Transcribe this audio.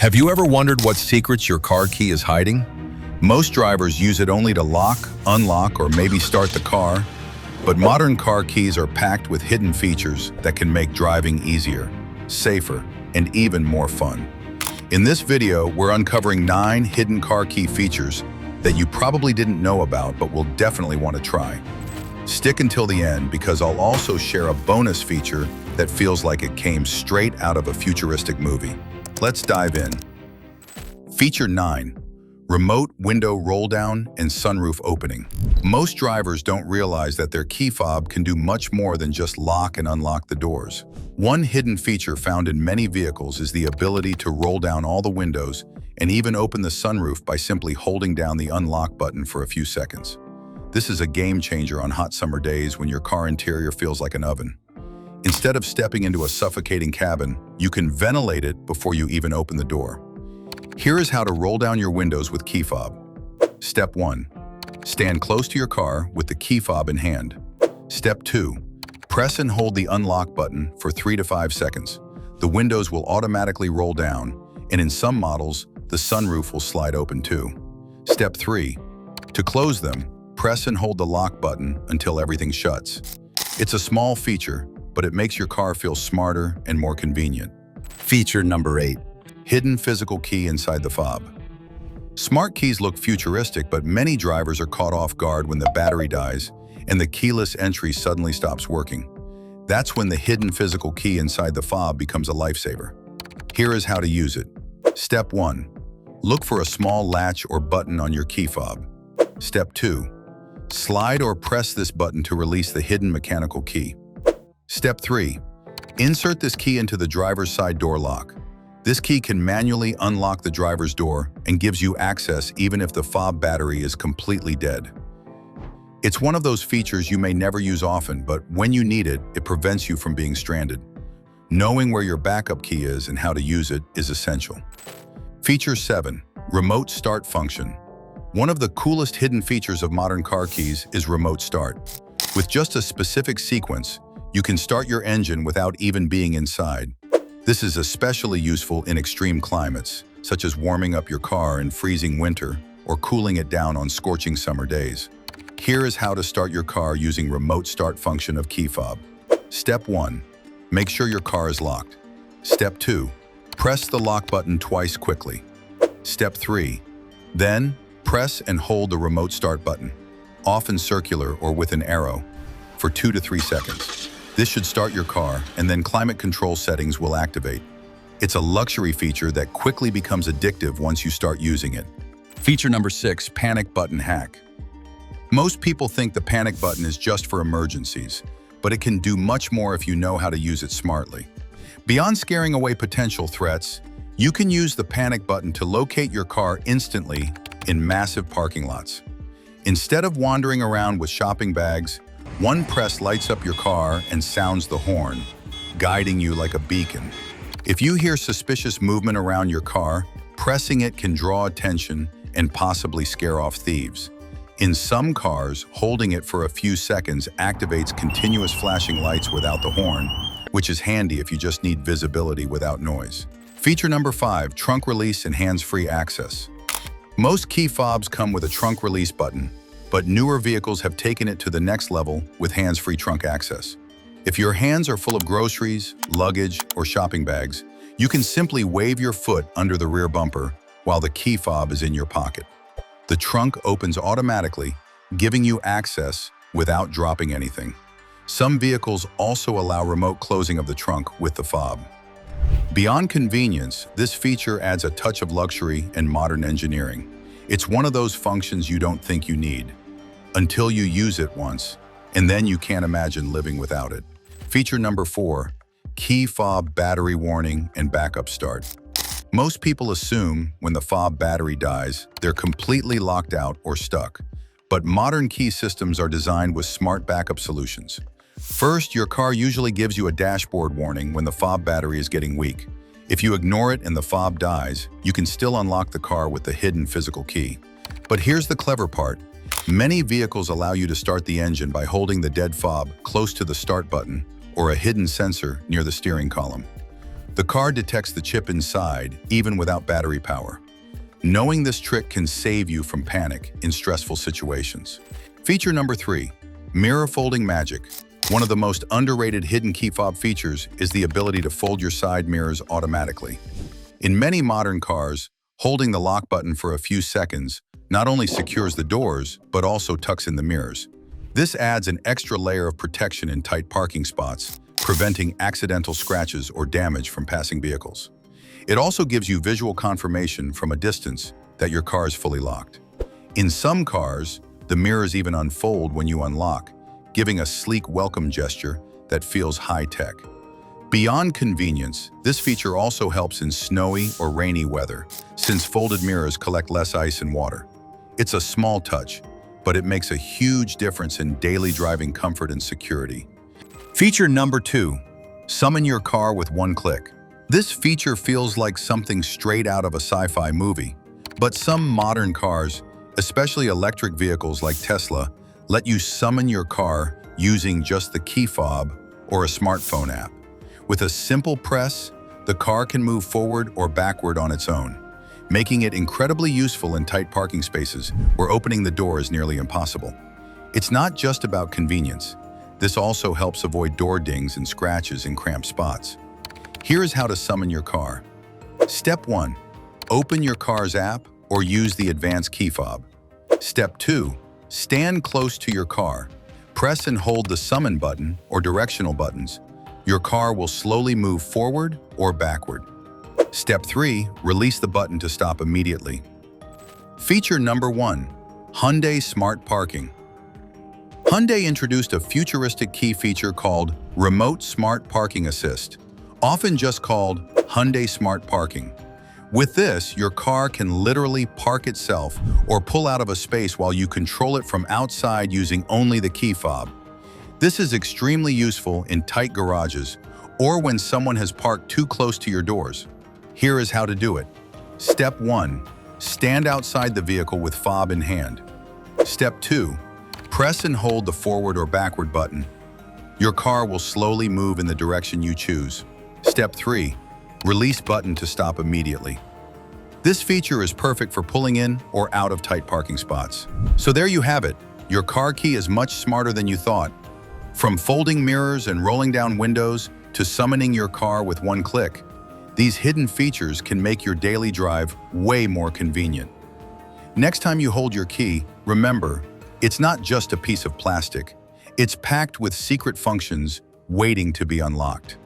Have you ever wondered what secrets your car key is hiding? Most drivers use it only to lock, unlock, or maybe start the car, but modern car keys are packed with hidden features that can make driving easier, safer, and even more fun. In this video, we're uncovering 9 hidden car key features that you probably didn't know about but will definitely want to try. Stick until the end because I'll also share a bonus feature that feels like it came straight out of a futuristic movie. Let's dive in. Feature 9. Remote window roll down and sunroof opening. Most drivers don't realize that their key fob can do much more than just lock and unlock the doors. One hidden feature found in many vehicles is the ability to roll down all the windows and even open the sunroof by simply holding down the unlock button for a few seconds. This is a game changer on hot summer days when your car interior feels like an oven. Instead of stepping into a suffocating cabin, you can ventilate it before you even open the door. Here is how to roll down your windows with key fob. Step 1. Stand close to your car with the key fob in hand. Step 2. Press and hold the unlock button for 3 to 5 seconds. The windows will automatically roll down, and in some models, the sunroof will slide open too. Step 3. To close them, press and hold the lock button until everything shuts. It's a small feature, but it makes your car feel smarter and more convenient. Feature number 8. Hidden physical key inside the fob. Smart keys look futuristic, but many drivers are caught off guard when the battery dies and the keyless entry suddenly stops working. That's when the hidden physical key inside the fob becomes a lifesaver. Here is how to use it. Step 1. Look for a small latch or button on your key fob. Step 2. Slide or press this button to release the hidden mechanical key. Step 3. Insert this key into the driver's side door lock. This key can manually unlock the driver's door and gives you access even if the fob battery is completely dead. It's one of those features you may never use often, but when you need it, it prevents you from being stranded. Knowing where your backup key is and how to use it is essential. Feature 7. Remote start function. One of the coolest hidden features of modern car keys is remote start. With just a specific sequence, you can start your engine without even being inside. This is especially useful in extreme climates, such as warming up your car in freezing winter or cooling it down on scorching summer days. Here is how to start your car using remote start function of key fob. Step 1. Make sure your car is locked. Step 2. Press the lock button twice quickly. Step 3. Then, press and hold the remote start button, often circular or with an arrow, for 2 to 3 seconds. This should start your car, and then climate control settings will activate. It's a luxury feature that quickly becomes addictive once you start using it. Feature number 6, panic button hack. Most people think the panic button is just for emergencies, but it can do much more if you know how to use it smartly. Beyond scaring away potential threats, you can use the panic button to locate your car instantly in massive parking lots. Instead of wandering around with shopping bags, one press lights up your car and sounds the horn, guiding you like a beacon. If you hear suspicious movement around your car, pressing it can draw attention and possibly scare off thieves. In some cars, holding it for a few seconds activates continuous flashing lights without the horn, which is handy if you just need visibility without noise. Feature number 5, trunk release and hands-free access. Most key fobs come with a trunk release button, but newer vehicles have taken it to the next level with hands-free trunk access. If your hands are full of groceries, luggage, or shopping bags, you can simply wave your foot under the rear bumper while the key fob is in your pocket. The trunk opens automatically, giving you access without dropping anything. Some vehicles also allow remote closing of the trunk with the fob. Beyond convenience, this feature adds a touch of luxury and modern engineering. It's one of those functions you don't think you need, until you use it once, and then you can't imagine living without it. Feature number 4, key fob battery warning and backup start. Most people assume when the fob battery dies, they're completely locked out or stuck. But modern key systems are designed with smart backup solutions. First, your car usually gives you a dashboard warning when the fob battery is getting weak. If you ignore it and the fob dies, you can still unlock the car with the hidden physical key. But here's the clever part. Many vehicles allow you to start the engine by holding the dead fob close to the start button or a hidden sensor near the steering column. The car detects the chip inside, even without battery power. Knowing this trick can save you from panic in stressful situations. Feature number 3, mirror folding magic. One of the most underrated hidden key fob features is the ability to fold your side mirrors automatically. In many modern cars, holding the lock button for a few seconds not only secures the doors, but also tucks in the mirrors. This adds an extra layer of protection in tight parking spots, preventing accidental scratches or damage from passing vehicles. It also gives you visual confirmation from a distance that your car is fully locked. In some cars, the mirrors even unfold when you unlock, giving a sleek welcome gesture that feels high-tech. Beyond convenience, this feature also helps in snowy or rainy weather, since folded mirrors collect less ice and water. It's a small touch, but it makes a huge difference in daily driving comfort and security. Feature number 2, summon your car with one click. This feature feels like something straight out of a sci-fi movie, but some modern cars, especially electric vehicles like Tesla, let you summon your car using just the key fob or a smartphone app. With a simple press, the car can move forward or backward on its own, making it incredibly useful in tight parking spaces where opening the door is nearly impossible. It's not just about convenience. This also helps avoid door dings and scratches in cramped spots. Here is how to summon your car. Step 1. Open your car's app or use the advanced key fob. Step 2. Stand close to your car. Press and hold the summon button or directional buttons. Your car will slowly move forward or backward. Step 3. Release the button to stop immediately. Feature number 1. Hyundai Smart Parking. Hyundai introduced a futuristic key feature called Remote Smart Parking Assist, often just called Hyundai Smart Parking. With this, your car can literally park itself or pull out of a space while you control it from outside using only the key fob. This is extremely useful in tight garages or when someone has parked too close to your doors. Here is how to do it. Step 1. Stand outside the vehicle with fob in hand. Step 2. Press and hold the forward or backward button. Your car will slowly move in the direction you choose. Step 3. Release button to stop immediately. This feature is perfect for pulling in or out of tight parking spots. So there you have it. Your car key is much smarter than you thought. From folding mirrors and rolling down windows to summoning your car with one click, these hidden features can make your daily drive way more convenient. Next time you hold your key, remember, it's not just a piece of plastic. It's packed with secret functions waiting to be unlocked.